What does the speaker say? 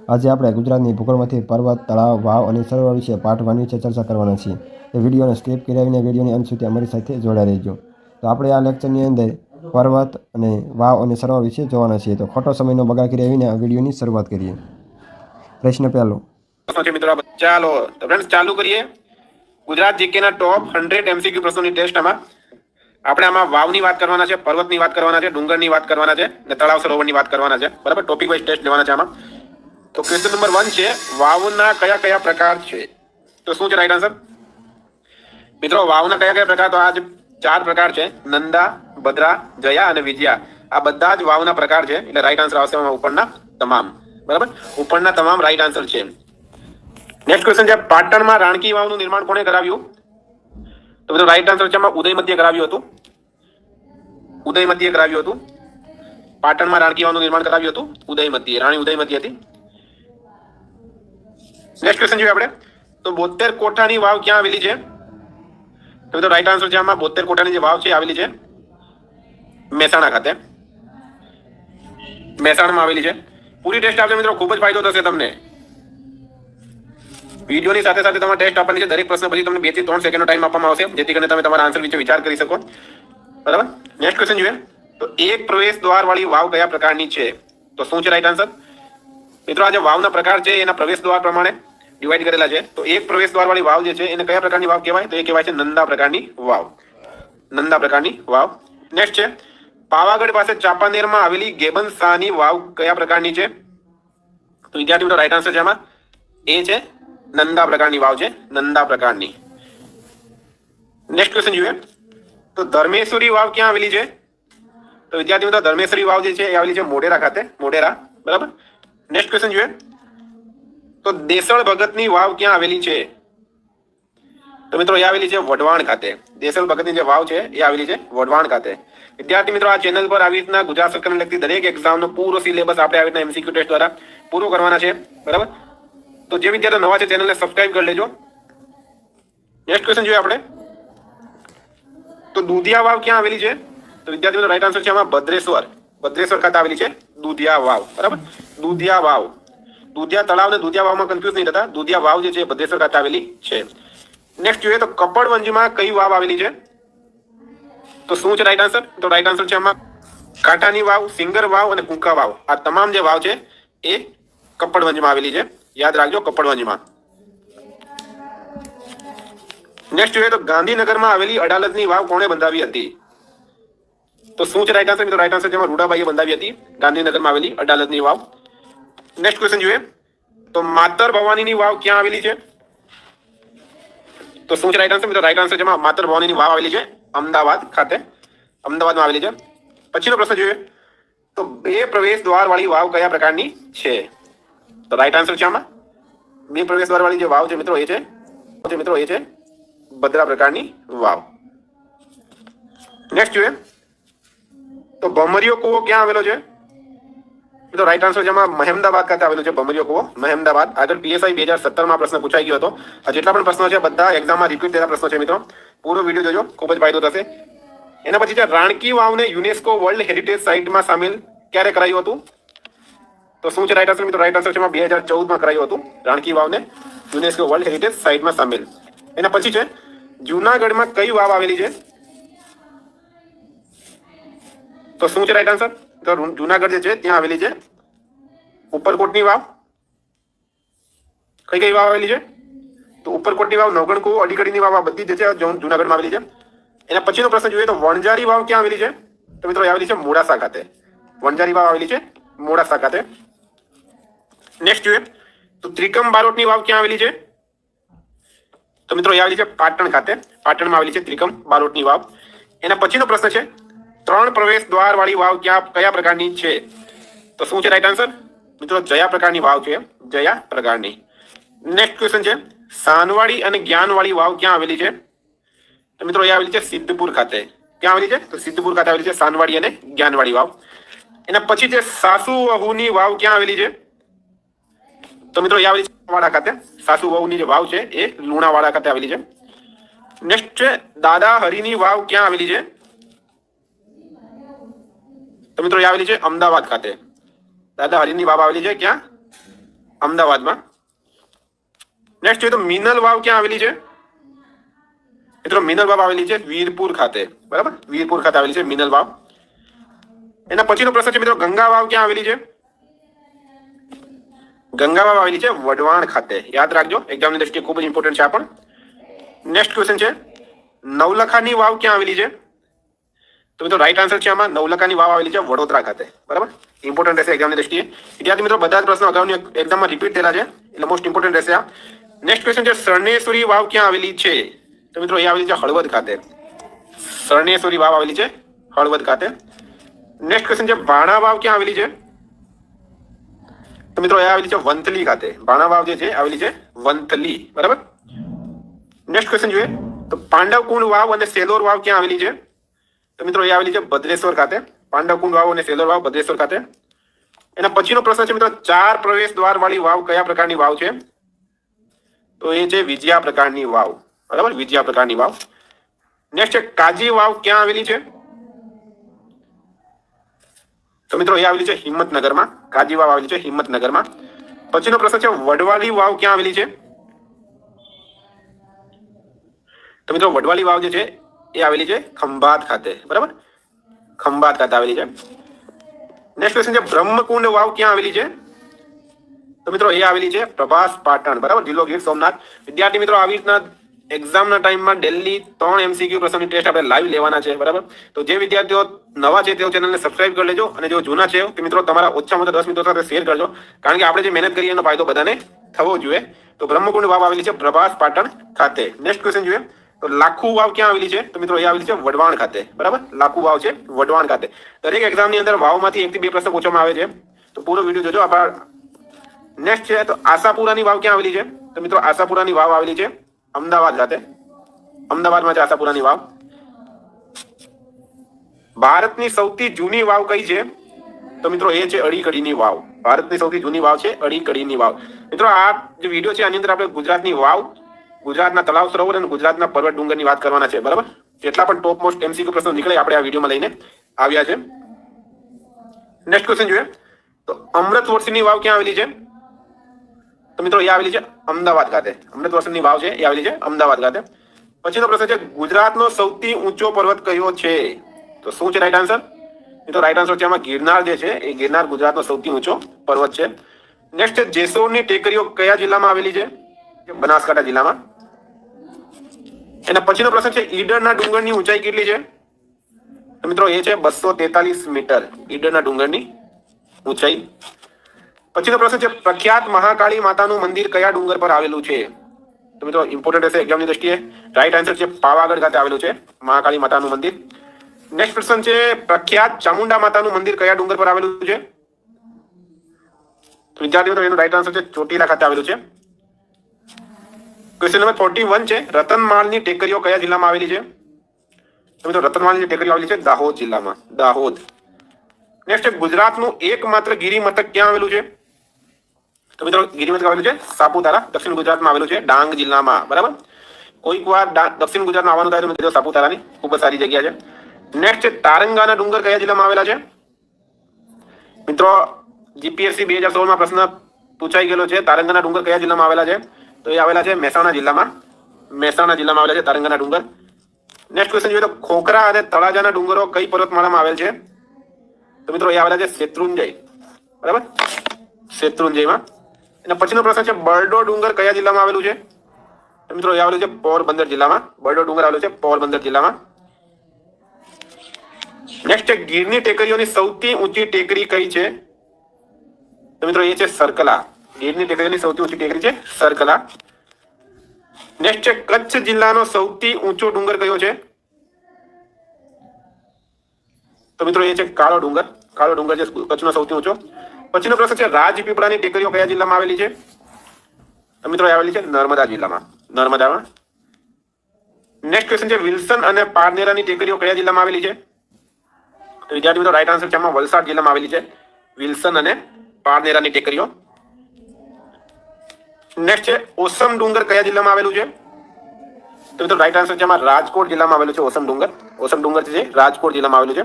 આજે આપણે ગુજરાતની ભૂગોળમાંથી પર્વત, તળાવ, વાવ અને સરોવર વિશે પાઠ 1 વિશે ચર્ચા કરવાના છીએ. એ વિડીયોને સ્કીપ કર્યા વિના વિડીયોની અંત સુધી અમારી સાથે જોડાઈ રહેજો. તો આપણે આ લેક્ચરની અંદર પર્વત અને વાવ અને સરોવર વિશે જોવાના છીએ. તો ખોટો સમયનો બગાડ કર્યા વિના વિડીયોની શરૂઆત કરીએ. પ્રશ્ન પહેલો. મિત્રો ચાલો તો ફ્રેન્ડ્સ ચાલુ કરીએ. ગુજરાત જીકેના ટોપ 100 એમસીક્યુ પ્રશ્નોની ટેસ્ટમાં આપણે આમાં વાવની વાત કરવાના છે, પર્વતની વાત કરવાના છે, ડુંગરની વાત કરવાના છે અને તળાવ સરોવરની વાત કરવાના છે. બરાબર, ટોપિક વાઇઝ ટેસ્ટ લેવાના છે આમાં. તો ક્વેશ્ચન નંબર 1 છે, વાવના કયા કયા પ્રકાર છે? તો શું છે રાઈટ આન્સર? મિત્રો વાવના કયા કયા પ્રકાર? તો આ 4 પ્રકાર છે: નંદા, ભદ્રા, જયા અને વિજયા. આ બધા જ વાવના પ્રકાર છે. એટલે રાઈટ આન્સર આવશે ઉપરના તમામ. બરાબર, ઉપરના તમામ રાઈટ આન્સર છે. નેક્સ્ટ ક્વેશ્ચન છે, પાટણમાં રાણકી વાવનું નિર્માણ કોણે કરાવ્યું? તો મિત્રો રાઈટ આન્સર છે આમાં ઉદયમતીએ કરાવ્યું હતું. ઉદયમતીએ કરાવ્યું હતું. પાટણમાં રાણકી વાવનું નિર્માણ કરાવ્યું હતું ઉદયમતીએ, રાણી ઉદયમતી હતી. નેક્સ્ટ ક્વેશ્ચન જોઈએ આપણે. તો 72 કોઠાની વાવ ક્યાં આવેલી છે? તો મિત્રો રાઈટ આન્સર છે આમાં 72 કોઠાની જે વાવ છે આવેલી છે મહેસાણા ખાતે. મહેસાણામાં આવેલી છે. પૂરી ટેસ્ટ આપજો મિત્રો, ખૂબ જ ફાયદો થશે તમને. વિડીયોની સાથે સાથે તમારે ટેસ્ટ આપવાની છે. દરેક પ્રશ્ન પછી તમને 2 થી 3 સેકન્ડનો ટાઈમ આપવામાં આવશે, જેથી કરીને તમે તમારા આન્સર વિશે વિચાર કરી શકો. બરાબર, નેક્સ્ટ ક્વેશ્ચન જોઈએ. તો એક પ્રવેશ દ્વાર વાળી વાવ કયા પ્રકારની છે? તો શું છે રાઈટ આન્સર? મિત્રો આ જે વાવના પ્રકાર છે એના પ્રવેશ દ્વાર પ્રમાણે ડિવાઈડ કરેલા છે. તો એક પ્રવેશ દ્વાર વાળી વાવ જે છે એને કયા પ્રકારની વાવ કહેવાય? તો એ કહેવાય છે નંદા પ્રકારની વાવ. નંદા પ્રકારની વાવ. નેક્સ્ટ છે, પાવાગઢ પાસે ચાંપાનેરમાં આવેલી ગેબન શાહની વાવ કયા પ્રકારની છે? તો વિદ્યાર્થી મિત્રો રાઈટ આન્સર છે આમાં એ છે નંદા પ્રકારની વાવ છે, નંદા પ્રકારની. નેક્સ્ટ ક્વેશ્ચન જોઈએ. તો ધર્મેશ્વરી વાવ ક્યાં આવેલી છે? તો વિદ્યાર્થી મિત્રો ધર્મેશ્વરી વાવ જે છે એ આવેલી છે મોઢેરા ખાતે, મોઢેરા. બરાબર. નેક્સ્ટ ક્વેશ્ચન જોઈએ. તો દેસળ ભગતની વાવ ક્યાં આવેલી છે? તો મિત્રો એ આવેલી છે વઢવાણ ખાતે. દેસળ ભગતની જે વાવ છે એ આવેલી છે વઢવાણ ખાતે. વિદ્યાર્થી મિત્રો આ ચેનલ પર આવી રીતના ગુજરાત સરકારને લગતી દરેક એક્ઝામનો પૂરો સિલેબસ આપણે આવી રીતના એમસીક્યુ ટેસ્ટ દ્વારા પૂરો કરવાના છે. બરાબર, તો જે વિદ્યાર્થીઓ નવા છે ચેનલને સબસ્ક્રાઇબ કરી લેજો. નેક્સ્ટ ક્વેશ્ચન જોઈએ આપણે. તો દુધિયા વાવ ક્યાં આવેલી છે? તો વિદ્યાર્થી મિત્રો રાઈટ આન્સર છે આમાં ભદ્રેશ્વર. ભદ્રેશ્વર ખાતે આવેલી છે દુધિયા વાવ. બરાબર, દુધિયા વાવ. દુધિયા તળાવ અને દુધિયા વાવમાં કન્ફ્યુઝ નહીં થતા. દુધિયા વાવ જે છે ભદ્રેશ્વર ખાતે આવેલી છે. નેક્સ્ટ જોઈએ તો કપડવંજમાં કઈ વાવ આવેલી છે? તો શું છે રાઈટ આન્સર? તો રાઈટ આન્સર છે આમાં કાંટાની વાવ, સિંગર વાવ અને કુંકા વાવ. આ તમામ જે વાવ છે એ કપડવંજમાં આવેલી છે. યાદ રાખજો, કપડવંજમાં. નેક્સ્ટ જોઈએ તો ગાંધીનગરમાં આવેલી અડાલજની વાવ કોણે બંધાવી હતી? તો શું છે રાઈટ આન્સર? મિત્રો રાઈટ આન્સર છે રૂડાબાઈએ બંધાવી હતી ગાંધીનગરમાં આવેલી અડાલજની વાવ. નેક્સ્ટ ક્વેશ્ચન જોઈએ. તો માતર ભવાનીની વાવ ક્યાં આવેલી છે? તો શું છે રાઈટ આન્સર? મિત્રો રાઈટ આન્સર છે માતર ભવાનીની વાવ આવેલી છે અમદાવાદ ખાતે, અમદાવાદમાં આવેલી છે. પછીનો પ્રશ્ન જોઈએ. તો 2 પ્રવેશ દ્વાર વાળી વાવ કયા પ્રકારની છે? તો રાઈટ આન્સર છે આમાં 2 પ્રવેશ દ્વાર વાળી જે વાવ છે મિત્રો એ છે ભદ્રા પ્રકારની વાવ. નેક્સ્ટ જોઈએ. તો ભમરીયો કૂવો ક્યાં આવેલો છે? તો રાઈટ આન્સર છે મહેમદાબાદ ખાતે આવેલું છે ભમરીયો કૂવો, મહેમદાબાદ. આગળ પીએસઆઈ 2017 પ્રશ્ન પૂછાઈ ગયો હતો. આ જેટલા પણ પ્રશ્નો છે બધા એક્ઝામમાં રિપીટ થયેલા પ્રશ્નો છે મિત્રો. પૂરો વિડીયો જોજો, ખૂબ જ ફાયદો થશે. એના પછી છે રાણકી વાવને યુનેસ્કો વર્લ્ડ હેરિટેજ સાઇટમાં સામેલ ક્યારે કરાયું હતું? તો શું છે રાઈટ આન્સર? મિત્રો રાઈટ આન્સર છે 2014માં કરાયું હતું રાણકી વાવને યુનેસ્કો વર્લ્ડ હેરિટેજ સાઇટમાં સામેલ. એના પછી છે જૂનાગઢમાં કઈ વાવ આવેલી છે? તો શું છે રાઈટ આન્સર? તો જૂનાગઢ જે છે ત્યાં આવેલી છે ઉપરકોટની વાવ. કઈ વાવ આવેલી છે? તો ઉપરકોટની વાવ, નવગણ કૂવો, અડીકડીની વાવ, આ બધી જે છે જૂનાગઢમાં આવેલી છે. એના પછીનો પ્રશ્ન જોઈએ તો વણઝારી વાવ ક્યાં આવેલી છે? તો મિત્રો આવેલી છે મોડાસા ખાતે. વણઝારી વાવ આવેલી છે મોડાસા ખાતે. નેક્સ્ટ જોઈએ તો ત્રિકમ બારોટની વાવ ક્યાં આવેલી છે? તો મિત્રો એ આવેલી છે પાટણ ખાતે. પાટણમાં આવેલી છે ત્રિકમ બારોટની વાવ. એના પછીનો પ્રશ્ન છે 3 પ્રવેશ દ્વાર વાળી વાવ કયા પ્રકારની છે? તો શું છે રાઈટ આન્સર? મિત્રો જયા પ્રકારની વાવ છે, જયા પ્રકારની. નેક્સ્ટ ક્વેશ્ચન છે સાનવાડી અને જ્ઞાનવાળી વાવ ક્યાં આવેલી છે? તો મિત્રો એ આવેલી છે સિદ્ધપુર ખાતે. ક્યાં આવેલી છે? તો સિદ્ધપુર ખાતે આવેલી છે સાનવાડી અને જ્ઞાનવાળી વાવ. એના પછી છે સાસુ વહુની વાવ ક્યાં આવેલી છે? તો મિત્રો એ આવેલી છે લુણાવાડા ખાતે. સાસુ વહુની જે વાવ છે એ લુણાવાડા ખાતે આવેલી છે. નેક્સ્ટ છે દાદા હરિની વાવ ક્યાં આવેલી છે? તો મિત્રો એ આવેલી છે અમદાવાદ ખાતે. દાદા હરિની વાવ આવેલી છે ક્યાં? અમદાવાદમાં. નેક્સ્ટ જોઈએ તો મિનલ વાવ ક્યાં આવેલી છે? મિત્રો મિનલ વાવ આવેલી છે વીરપુર ખાતે. બરાબર, વીરપુર ખાતે આવેલી છે મિનલ વાવ. એના પછીનો પ્રશ્ન છે મિત્રો ગંગા વાવ ક્યાં આવેલી છે? ગંગા વાવ આવેલી છે વઢવાણ ખાતે. યાદ રાખજો, એક્ઝામની દ્રષ્ટિએ ખૂબ જ ઇમ્પોર્ટન્ટ છે આ પણ. નેક્સ્ટ ક્વેશ્ચન છે નવલખાની વાવ ક્યાં આવેલી છે? તો મિત્રો રાઈટ આન્સર છે આમાં નવલખાની વાવ આવેલી છે વડોદરા ખાતે. બરાબર, ઇમ્પોર્ટન્ટ રહેશે એક્ઝામની દ્રષ્ટિએ. વિદ્યાર્થી મિત્રો બધા જ પ્રશ્નો અગાઉની એક્ઝામમાં રિપીટ થયેલા છે એટલે મોસ્ટ ઇમ્પોર્ટન્ટ રહેશે આ. નેક્સ્ટ ક્વેશ્ચન છે શરણેશ્વરી વાવ ક્યાં આવેલી છે? તો મિત્રો એ આવેલી છે હળવદ ખાતે. શરણેશ્વરી વાવ આવેલી છે હળવદ ખાતે. નેક્સ્ટ ક્વેશ્ચન છે ભાણા વાવ ક્યાં આવેલી છે? તો મિત્રો એ આવેલી છે વંથલી ખાતે. ભાણા વાવ જે છે આવેલી છે વંથલી. બરાબર. નેક્સ્ટ ક્વેશ્ચન જોઈએ તો પાંડવકુંડ વાવ અને સેલોર વાવ ક્યાં આવેલી છે? તો મિત્રો એ આવેલી છે ભદ્રેશ્વર ખાતે. પાંડવકુંડ વાવ અને સેલોર વાવ ભદ્રેશ્વર ખાતે. એના પછીનો પ્રશ્ન છે મિત્રો 4 પ્રવેશ દ્વાર વાળી વાવ કયા પ્રકારની વાવ છે? તો એ છે વિજયા પ્રકારની વાવ. બરાબર, વિજયા પ્રકારની વાવ. નેક્સ્ટ છે કાજી વાવ ક્યાં આવેલી છે? તો મિત્રો એ આવેલી છે હિંમતનગરમાં. કાજી વાવ આવેલી છે હિંમતનગરમાં. પછીનો પ્રશ્ન છે વડવાલી વાવ ક્યાં આવેલી છે? તો મિત્રો વડવાલી વાવ જે છે એ આવેલી છે ખંભાત ખાતે. બરાબર, ખંભાત ખાતે આવેલી છે. નેક્સ્ટ ક્વેશ્ચન છે બ્રહ્મકુંડ વાવ ક્યાં આવેલી છે? તો મિત્રો એ આવેલી છે પ્રભાસ પાટણ. બરાબર, જિલ્લો ગીર સોમનાથ. વિદ્યાર્થી મિત્રો આવી રીતના એક્ઝામના ટાઈમમાં ડેલી 3 MCQ પ્રશ્નની ટેસ્ટ આપણે લાઈવ લેવાના છે. બરાબર, તો જે વિદ્યાર્થીઓ નવા છે તેઓ ચેનલને સબસ્ક્રાઇબ કરી લેજો અને જો જૂના છે તે મિત્રો તમારા ઓછામાં ઓછા 10 મિત્રો સાથે શેર કરજો, કારણ કે આપણે જે મહેનત કરીએ એનો ફાયદો બધાને થવો જોઈએ. તો બ્રહ્મકુંડ વાવ આવેલી છે પ્રભાસ પાટણ ખાતે. નેક્સ્ટ ક્વેશ્ચન જોઈએ તો લાખુ વાવ ક્યાં આવેલી છે? તો મિત્રો એ આવેલી છે વઢવાણ ખાતે. બરાબર, લાખુ વાવ છે વઢવાણ ખાતે. દરેક એક્ઝામની અંદર વાવમાંથી 1 થી 2 પ્રશ્ન પૂછવામાં આવે છે, તો પૂરો વિડીયો જોજો. આભાર. નેક્સ્ટ છે તો આશાપુરાની વાવ ક્યાં આવેલી છે? તો મિત્રો આશાપુરાની વાવ આવેલી છે અમદાવાદ ખાતે. અમદાવાદમાં છે આશાપુરાની વાવ. ભારતની સૌથી જૂની વાવ કઈ છે? તો મિત્રો એ છે અડીકડીની વાવ. ભારતની સૌથી જૂની વાવ છે અડીકડીની વાવ. મિત્રો આ જે વિડીયો છે આની અંદર આપણે ગુજરાતની વાવ, ગુજરાતના તળાવ સરોવર અને ગુજરાતના પર્વત ડુંગરની વાત કરવાના છે. બરાબર, જેટલા પણ ટોપ મોસ્ટ MCQ પ્રશ્નો નીકળે આપણે આ વિડીયોમાં લઈને આવ્યા છે. નેક્સ્ટ ક્વેશ્ચન જોઈએ તો અમૃત વર્ષની વાવ ક્યાં આવેલી છે? તો મિત્રો એ આવેલી છે અમદાવાદ ખાતે. અમૃત વર્ષની વાવ છે એ આવેલી છે અમદાવાદ ખાતે. પછીનો પ્રશ્ન છે ગુજરાતનો સૌથી ઊંચો પર્વત કયો છે? તો શું છે રાઈટ આન્સર? મિત્રો રાઈટ આન્સર છે આમાં ગિરનાર જે છે એ ગિરનાર ગુજરાતનો સૌથી ઊંચો પર્વત છે. નેક્સ્ટ છે જેસોરની ટેકરીઓ કયા જિલ્લામાં આવેલી છે? બનાસકાંઠા જિલ્લામાં. એના પછીનો પ્રશ્ન છે ઈડરના ડુંગરની ઊંચાઈ કેટલી છે? તો મિત્રો એ છે 243 મીટર ઈડરના ડુંગરની ઊંચાઈ. પછીનો પ્રશ્ન છે પ્રખ્યાત મહાકાળી માતાનું મંદિર કયા ડુંગર પર આવેલું છે? તો મિત્રો ઇમ્પોર્ટન્ટ રહેશે એક્ઝામની દ્રષ્ટિએ. રાઈટ આન્સર છે પાવાગઢ ખાતે આવેલું છે મહાકાળી માતાનું મંદિર. નેક્સ્ટ ક્વેશ્ચન છે પ્રખ્યાત ચામુંડા માતાનું મંદિર કયા ડુંગર પર આવેલું છે? તો વિદ્યાર્થી મિત્રો એનું રાઈટ આન્સર છે ચોટીલા ખાતે આવેલું છે. ક્વેશ્ચન નંબર 41 છે રતનમાળની ટેકરીઓ કયા જિલ્લામાં આવેલી છે? તો મિત્રો રતનમાળની ટેકરીઓ આવેલી છે દાહોદ જિલ્લામાં. દાહોદ. નેક્સ્ટ છે ગુજરાતનું એકમાત્ર ગિરિમથક ક્યાં આવેલું છે? તો મિત્રો ગિરિમથક આવેલું છે સાપુતારા, દક્ષિણ ગુજરાતમાં આવેલું છે ડાંગ જિલ્લામાં. બરાબર, કોઈક વાર દક્ષિણ ગુજરાતમાં આવવાનું થાય તો મિત્રો સાપુતારાની ખૂબ જ સારી જગ્યા છે. નેક્સ્ટ છે તારંગાના ડુંગર કયા જિલ્લામાં આવેલા છે? મિત્રો GPSC 2016 માં પ્રશ્ન પૂછાઈ ગયેલો છે તારંગાના ડુંગર કયા જિલ્લામાં આવેલા છે? તો એ આવેલા છે મહેસાણા જિલ્લામાં. મહેસાણા જિલ્લામાં આવેલા છે તારંગાના ડુંગર. નેક્સ્ટ ક્વેશ્ચન જોઈએ તો ખોખરા અને તળાજાના ડુંગરો કઈ પર્વતમાળામાં આવેલ છે? તો મિત્રો એ આવેલા છે શેત્રુંજય. બરાબર, શેત્રુંજયમાં. અને પછીનો પ્રશ્ન છે બરડો ડુંગર કયા જિલ્લામાં આવેલું છે? તો મિત્રો એ આવેલું છે પોરબંદર જિલ્લામાં. બરડો ડુંગર આવેલું છે પોરબંદર જિલ્લામાં. નેક્સ્ટ છે ગીરની ટેકરીઓની સૌથી ઊંચી ટેકરી કઈ છે? તો મિત્રો એ છે સરકલા. ગીરની ટેકરીઓની સૌથી ઊંચી ટેકરી છે સરકલા. નેક્સ્ટ છે કચ્છ જિલ્લાનો સૌથી ઊંચો ડુંગર કયો છે? તો મિત્રો એ છે કાળો ડુંગર. કાળો ડુંગર છે કચ્છનો સૌથી ઊંચો. પછીનો પ્રશ્ન છે રાજપીપળાની ટેકરીઓ કયા જિલ્લામાં આવેલી છે? તો મિત્રો એ આવેલી છે નર્મદા જિલ્લામાં. નર્મદામાં. નેક્સ્ટ ક્વેશ્ચન છે વિલ્સન અને પારનેરાની ટેકરીઓ કયા જિલ્લામાં આવેલી છે? તો વિદ્યાર્થી મિત્રો રાઈટ આન્સર છે આમાં વલસાડ જિલ્લામાં આવેલી છે વિલ્સન અને પારનેરાની ટેકરીઓ. નેક્સ્ટ છે ઓસમ ડુંગર કયા જિલ્લામાં આવેલું છે? તો મિત્રો રાઈટ આન્સર છે આમાં રાજકોટ જિલ્લામાં આવેલું છે ઓસમ ડુંગર. ઓસમ ડુંગર છે રાજકોટ જિલ્લામાં આવેલું છે.